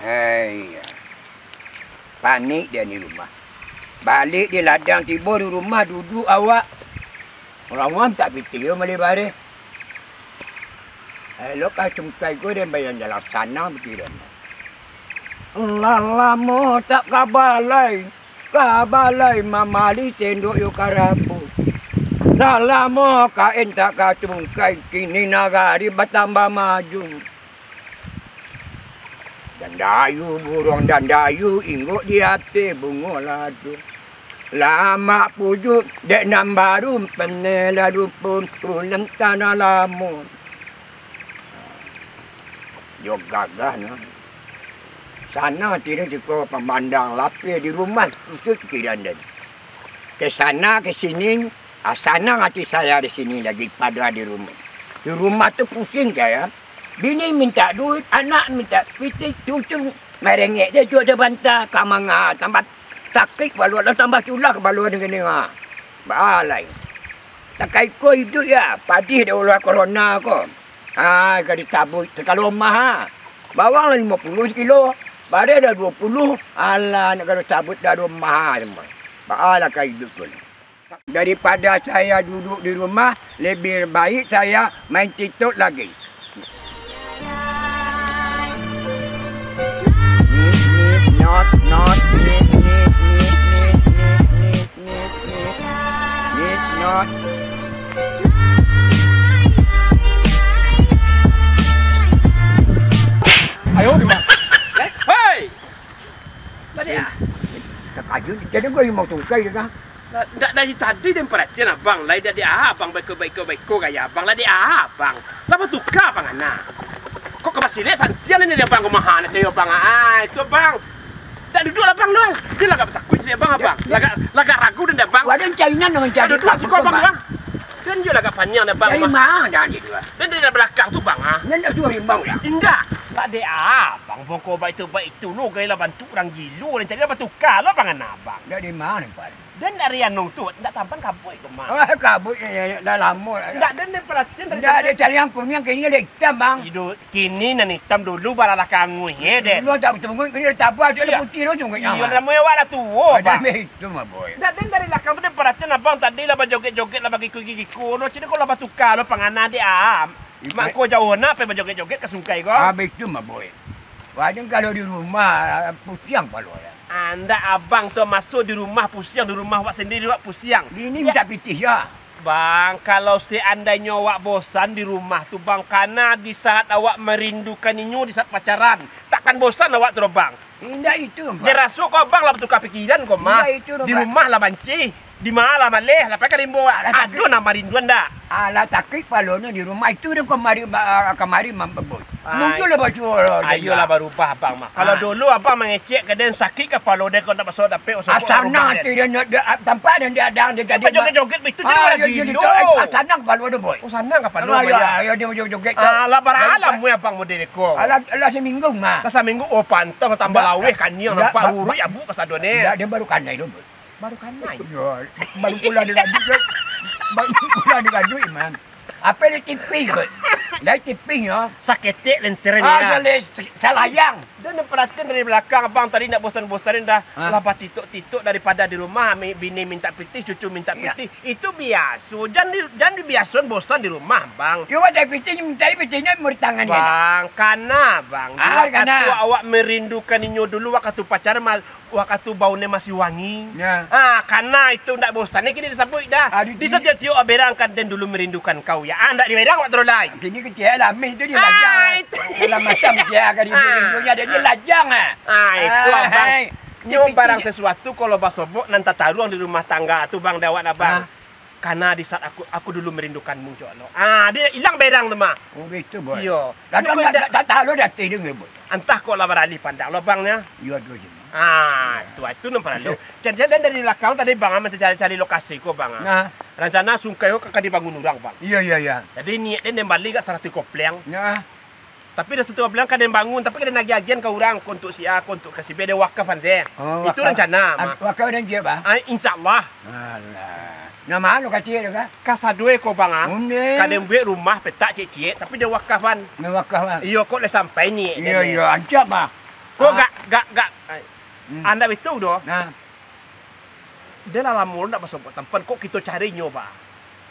Hai. Panik dia ni rumah. Balik dia ladang tiba di rumah duduk awak. Orang-orang tak fikir malih baris. Elok kau cungkai kau dia bayang dalam sana berkira. Allah lama tak kabalai. Kabalai mamali cendok yo karapu. Dah lama kain tak kau cungkai kini nagari bertambah maju. Dandayu burung dandayu ingut di hati bunga ladu. Lama pujuk dek nambarum penelalu pun pulang tanah lamun. Yo gagah no. Sana tidak cukup pemandang lapis di rumah tusuk kira dan. Ke sana ke sini, sana hati saya di sini lagi pada di rumah. Di rumah tu pusing saya. Bini minta duit, anak minta pitik, cucu merengek dia jual dia bantah, kamanga tambah sakit balu ada tambah culak balu dengan ni ah. Balai. Tak kai ko hidup ya, padi dah ulah corona ko. Ah, kali tabut kalau mah. Bawang lah 50 kilo, bare dah 20. Alah nak kalau tabut dah rumah semua. Baalah kai hidup tu. Daripada saya duduk di rumah, lebih baik saya main TikTok lagi. Not Ayo di mana? Hei! Tadi ah. Tak kaju jadi gua mau tungkai dah. Dari tadi dia perhatian abang, lai dari abang baik gaya abang, lai di abang. Lapa tukar abang anak. Kok kebasile santian ini dia abang kumaha nak cari abang. Ah, itu abang. Tak duduk abang doang. Dia lagak takut dia abang abang. Lagak ragu dan abang. Wadah China nak mencari. Duduk suka abang bang. Dan dia lagak panjang abang. Dari mana dah ni tu? Dan dari belakang tu bang ah. Nan nak suruh himbau ya. Indah. Tak ada abang bongko baik itu lu gaya bantu orang gilu dan cari apa tukar lo abang anak abang. Dari mana pak? Dan dari anong tu tak tampan kabut ke mah. Oh, kabut dah lama. Tak dan dia perhatian dari dah ada cari yang kuning kini ada hitam bang. Hidup kini nan hitam dulu baralah kamu he den. Lu tak tunggu kini ada tabu ada putih lo tunggu yang. Iya dah mau awak dah tua bang. Itu mah boy. Tak dan dari belakang tu dia perhatian abang tadi lah joget-joget lah bagi gigi-gigiku. No cini kau lah tukar lo pangana dia am. Mak kau jauh nak pe joget-joget ke sungai kau. Habis tu mah boy. Wadah kalau di rumah pusiang palo ya. Anda abang tu masuk di rumah pusiang, di rumah awak sendiri awak pusiang. Ini minta pitih ya. Bang, kalau seandainya awak bosan di rumah tu bang, karena di saat awak merindukan inyo di saat pacaran, takkan bosan awak tu bang. Indah itu bang. Dia rasuk kau bang lah bertukar pikiran kau mah. Di rumah lah banci, di mana lah maleh, lah pakai rimbo. Aduh nama rinduan dah. Alah takik palonya di rumah itu dan kemari mambebut. Mungkin lah baju. Ayolah berubah abang mah. Kalau dulu abang mengecek ke den sakit ke palo dia kau tak masuk dapat usah. Asana tidak tempat dan dia ada dia jadi. Joget-joget itu jadi lagi. Asana palo dia boy. Oh sana ke palo ya? Ya dia joget. Alah baralam mu abang model ko. Alah seminggu mah. Seminggu oh pantau tambah laweh kan yang nampak urut abu ke sadone. Dia baru kanai dulu. Baru kanai. Baru pula dia gaduh. Baru pula dia gaduh man. Apa dia tipis kot? Dia tipis ya. Saketek lencernya. Salayang. Dan perhatian dari belakang abang tadi nak bosan-bosanin dah. Lepas tituk-tituk daripada di rumah bini minta pitih, cucu minta pitih. Itu biasa. Jangan biasa bosan di rumah bang. You ada pitih minta pitihnya murid tangan dia. Bang, karena bang. Waktu awak merindukan inyo dulu waktu pacaran waktu baunya masih wangi. Ya. Karena itu ndak bosan. Ini kini disambut dah. Di setiap tiup berangkan dan dulu merindukan kau ya. Ndak di berang waktu lain. Kini kecil lah, itu dia lajang. Dalam macam dia akan rindunya dia lajang itu abang. Nyo barang sesuatu kalau basobok nanti taruh di rumah tangga tu bang dawat abang. Karena di saat aku dulu merindukanmu jolo. Dia hilang berang tu mah. Oh begitu boy. Iyo. Tak tahu dah dengar boy. Entah kau lah beralih pandang lo bangnya. Iya tu je. Itu nampak lalu. Jadi dari belakang tadi bang amat cari lokasi ko bang. Rencana sungkai ko kakak dibangun orang bang. Iya. Jadi niat dia balik kat 100 kopleng. Tapi dah 100 kopleng kan dia bangun, tapi kan dia nagih agen ke orang untuk si A, untuk kasih dia wakafan saya. Itu rencana. Wakaf dan dia bang. Insyaallah. Alah. Nama lu kata dia kan? Kasadue ko bang kadang buat rumah petak cek-cek tapi dia wakafan. Wakafan. Iyo kok dah sampai ni. Iya, ancap mah. Kok gak Anda itu doh. Nah, Dia lah mulu nak masuk tempat kok kita cari nyoba.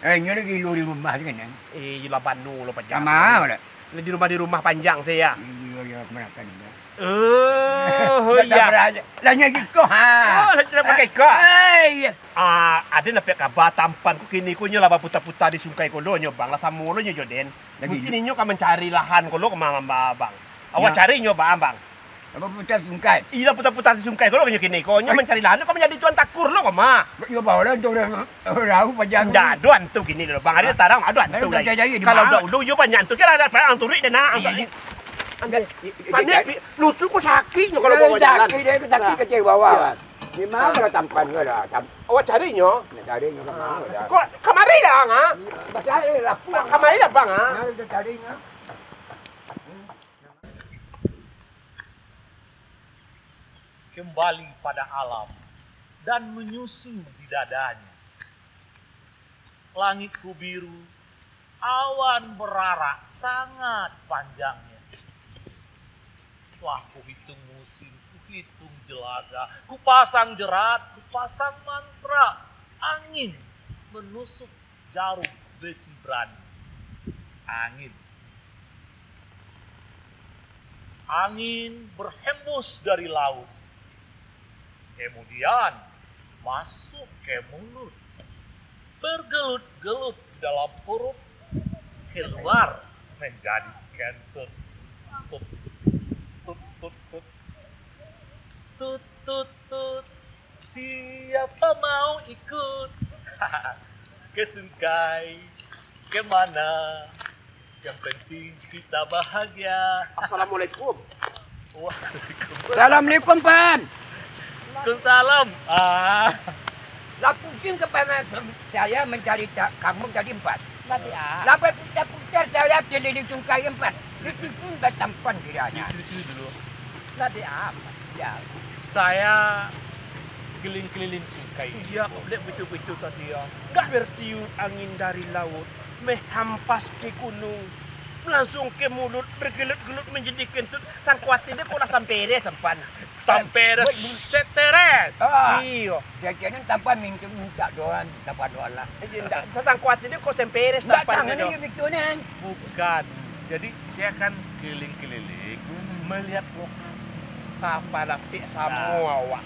ini lagi lu di rumah kan? Lah Bandung lo panjang. Sama udah. Di rumah panjang saya. Iya, keberatan. Oh, iya. Lanya gitu ha. Oh, sudah pakai kok. Iya. Ada nak kabar tampan ku kini ku nyola puta-puta di sungai ko lo nyobang lah samulo nyo joden. Mungkin inyo ka mencari lahan ko lo kemana bang. Awak cari nyoba bang. Apa putar sungkai? Iya putar-putar di sungai ko lo kini ko nyo mencari lahan ko menjadi tuan takur lo kemana. Yo bawa tu rahu panjang. Ndak aduan tu kini lo bang. Ada tarang aduan tu. Kalau dah yo banyak tu kira ada orang turut dana. Panik lutut ku sakit kalau bawa jalan. Sakit kecil bawa. Di mana kalau tampan ke dah? Awak cari nyo? Cari nyo kemana dah? Kok kamari lah ha? Cari lah. Kamari lah bang ha? Cari nyo. Kembali pada alam dan menyusu di dadanya. Langitku biru, awan berarak sangat panjangnya. Wah, ku hitung musim, ku hitung jelaga, ku pasang jerat, ku pasang mantra. Angin menusuk jarum besi berani. Angin berhembus dari laut. Kemudian masuk ke mulut. Bergelut-gelut dalam perut. Keluar menjadi kentut. Tut, siapa mau ikut ke sungai, kemana? Yang penting kita bahagia. Assalamualaikum. Assalamualaikum Pan. Waalaikumsalam. Lah pusing kepala saya mencari kamu jadi 4. Nanti Lapai putar-putar saya keliling sungai 4. Di situ bertampan kiranya. Di sini dulu. Tadi apa? Ya. Saya keliling-keliling sungai. Iya, lihat betul-betul tadi ya. Gak bertiup angin dari laut, menghampas ke gunung, langsung ke mulut, bergelut-gelut menjadi kentut. Sang kuatin dia kok sampai deh sempan. Sampai seteres. Iya. Dia kena tampan minta doan, tampan doan lah. Sang kuatin dia kok sampai deh Tak sempan. tangan ini betul nih. Bukan. Jadi saya kan keliling-keliling melihat lokasi. Sapa lapik semua awak.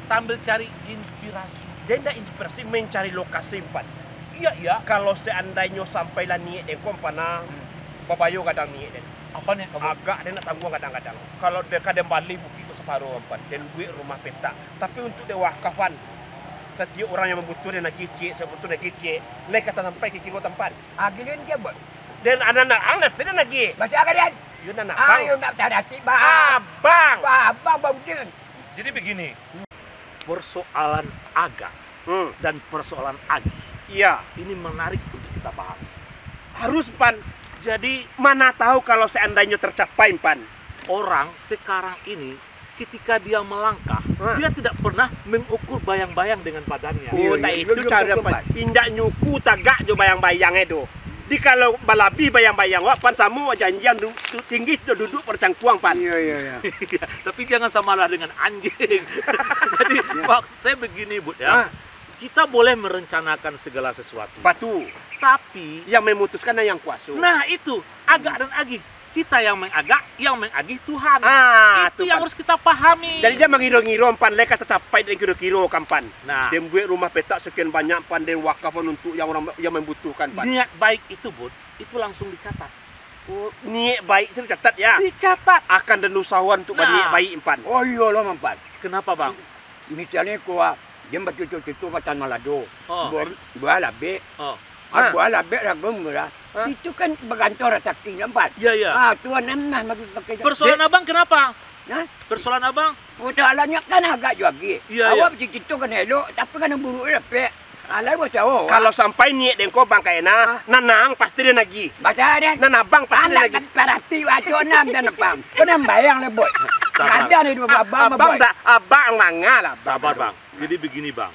Sambil cari inspirasi. Dia tidak inspirasi mencari lokasi empat. Iya. Kalau seandainya sampailah niat dia kompana, babayo kadang niat dia. Apa nih kamu? Agak dia nak tanggung kadang-kadang. Kalau dia kadang balik bukit ke separuh empat, dan duit rumah petak. Tapi untuk dia wakafan, setiap orang yang membutuhkan dia nak kicik, sebutuh nak kicik, mereka kata sampai ke kilo tempat. Giliran dia buat. Dan anak-anak angles dia nak pergi. Baca kalian. Yun anak bang. Ayo nak tadati bang. Abang. Abang bautin. Jadi begini, persoalan agak dan persoalan agi. Iya. Ini menarik untuk kita bahas. Harus pan. Jadi Mana tahu kalau seandainya tercapai pan. orang sekarang ini ketika dia melangkah, dia tidak pernah mengukur bayang-bayang dengan badannya. Oh, tak itu cara pan. Indak nyuku tagak jo bayang-bayang itu. Di kalau balabi bayang-bayang wak pan samu janjian tinggi duduk percangkuang pan. Iya. Tapi jangan samalah dengan anjing. Jadi saya begini Bu ya. Kita boleh merencanakan segala sesuatu. Batu. Tapi Yang memutuskan yang kuasa. nah itu agak dan agi. Kita yang mengagak, yang mengagih Tuhan. Itu yang harus kita pahami. Jadi dia mengira-ngira pan leka tercapai dan kira-kira kampan. Nah, Dia buat rumah petak sekian banyak pan dan wakafan untuk yang orang yang membutuhkan pan. niat baik itu Bud, itu langsung dicatat. Oh, niat baik saya catat ya. Dicatat. Akan dan usahawan untuk niat baik pan. Oh iya lah Pan. Kenapa Bang? Misalnya kuah dia betul-betul macam malado. Oh. Buah labek. Oh. Buah labek ragam murah. Itu kan bergantor sakti Pan. Iya. Tuan nama bagi pakai. Persoalan Abang kenapa? Nah, Persoalan Abang? persoalannya kan agak juga. Iya. Awak begitu kan elok, tapi kan yang buruk labek. Alai bos jauh. Kalau sampai niat dan kau bang kaena, nanang pasti dia nagi. baca ada. Nanabang pasti dia Anak nagi. kan parati wajo nam dan pam. Kena bayang le bot. Ada nih dua abang Abang dah abang langal lah. Sabar Bang. Jadi begini Bang.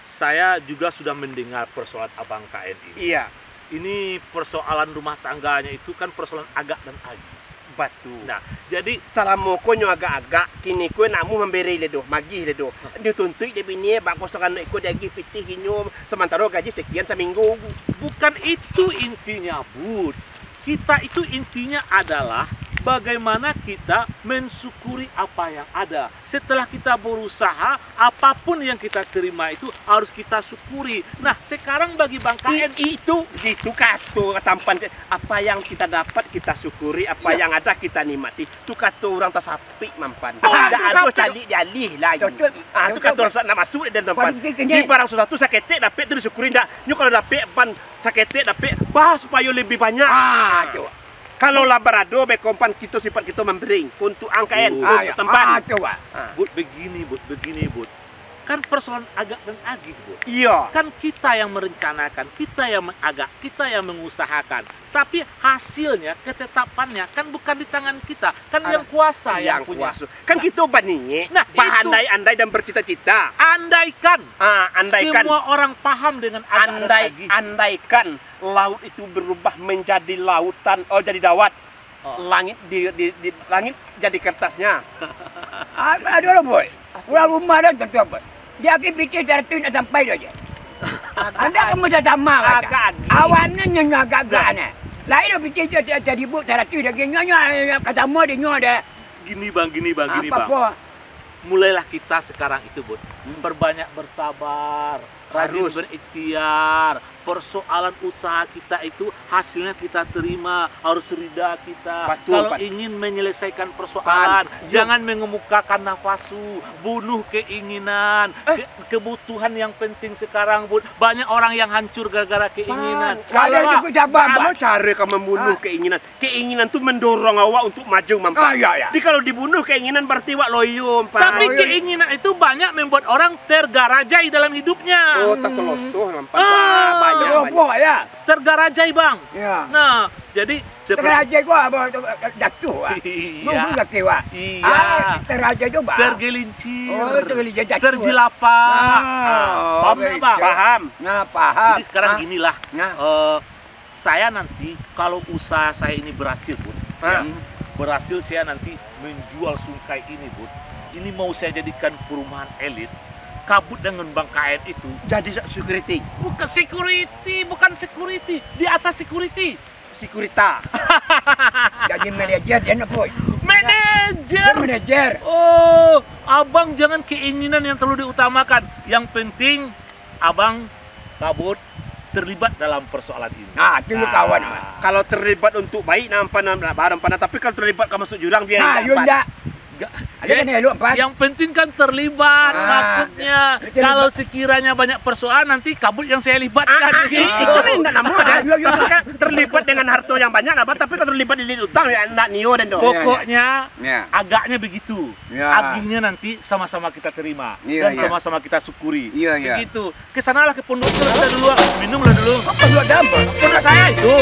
Saya juga sudah mendengar persoalan Abang KN ini. Iya. Ini persoalan rumah tangganya itu kan persoalan agak dan agi. batu. Nah, jadi Salamo ko nyo agak-agak, kini ko namu memberi ledo, magih ledo. Dia tuntui dia bini, bang kosongan ikut dia gi pitih inyo, sementara gaji sekian seminggu. bukan itu intinya, Bud. Kita itu intinya adalah bagaimana kita mensyukuri apa yang ada. Setelah kita berusaha, apapun yang kita terima itu harus kita syukuri. Nah, sekarang bagi Bang KN Itu gitu kata tampan apa yang kita dapat kita syukuri, apa yang ada kita nikmati. Itu kata orang tasapi mampan. Oh, Tidak ada tasapi. cari dialih lagi. Cocok. Itu kata orang nak masuk dan tempat. Di barang sesuatu sakit dapat itu disyukuri ndak. Nyu kalau dapat ban sakit dapat bahas supaya lebih banyak. Tu. Kalau Labrador bekompan kita sifat kita memberi untuk angkain, Oh. untuk tempat. Coba. Bud, begini, Bud. Kan persoalan agak dan agih, Bud. Iya. Kan kita yang merencanakan, kita yang mengagak, kita yang mengusahakan. Tapi hasilnya, ketetapannya kan bukan di tangan kita. Kan yang kuasa yang punya. kuasa. Kan kita bani, Nah, andai-andai dan bercita-cita. Andaikan Andaikan semua orang paham dengan agak dan agih. andaikan laut itu berubah menjadi lautan, jadi dawat. Langit di langit jadi kertasnya. Ada orang boy. Orang rumah dah tentu apa. Dia akan bikin cara tu nak sampai saja. Anda kamu dah sama kata. Agak-agak. Awannya nyonya agak-agak ni. Lain dah bikin jadi buat cara tu dah nyonya kata semua dia nyonya dah. Gini bang. Apa? Mulailah kita sekarang itu, Bud. Perbanyak bersabar, rajin Harus. berikhtiar. Persoalan usaha kita itu hasilnya kita terima, harus rida kita. Betul, Kalau Pak. ingin menyelesaikan persoalan, Pan. jangan mengemukakan nafsu, bunuh keinginan, kebutuhan yang penting sekarang, Bud. Banyak orang yang hancur gara-gara keinginan. Kalau itu sabar, Kalau Pak. cara kamu membunuh keinginan, keinginan tu mendorong awak untuk maju mampan. Ya. Jadi kalau dibunuh keinginan berarti awak loyo, Pak. Tapi keinginan itu banyak membuat orang tergarajai dalam hidupnya. Oh, tak selosoh mampan. Ah. Apa ya? Tergarajai, Bang. Ya. Nah, jadi Teraja gua apa jatuh. Iya. Nunggu kaki wa. Iya. Teraja tu bah. Tergelincir, Oh, tergelincir jatuh. terjelapak. Paham baik. nggak, Bang? Paham. Nah, paham. Jadi sekarang ginilah, Nah. saya nanti kalau usaha saya ini berhasil, Bud, ya, berhasil saya nanti menjual Sungkai ini, Bud. Ini mau saya jadikan perumahan elit. Kabut dengan Bang KN itu Jadi security. bukan security, di atas security. Sekurita. Jadi manajer dia nak boy. Manajer. Manajer. Oh, abang jangan keinginan yang terlalu diutamakan. Yang penting abang kabut terlibat dalam persoalan ini. Nah, tu kawan. Kalau terlibat untuk baik nampan barang panah, tapi kalau terlibat ke masuk jurang biar Nah, you ndak. Ada kan elok empat. Yang penting kan terlibat maksudnya. terlibat. Kalau sekiranya banyak persoalan nanti kabut yang saya libatkan. Itu enggak namu ada. Tapi kan terlibat dengan harta yang banyak apa, tapi kalau terlibat di utang ya enggak nio dan do. Pokoknya Ya. agaknya begitu. Ya. Agihnya nanti sama-sama kita terima Iya, dan iya. sama-sama kita syukuri. Iya, iya. Begitu. Kesanalah ke pondok kita dulu, minumlah dulu. Apa dua dapat? Pondok saya itu.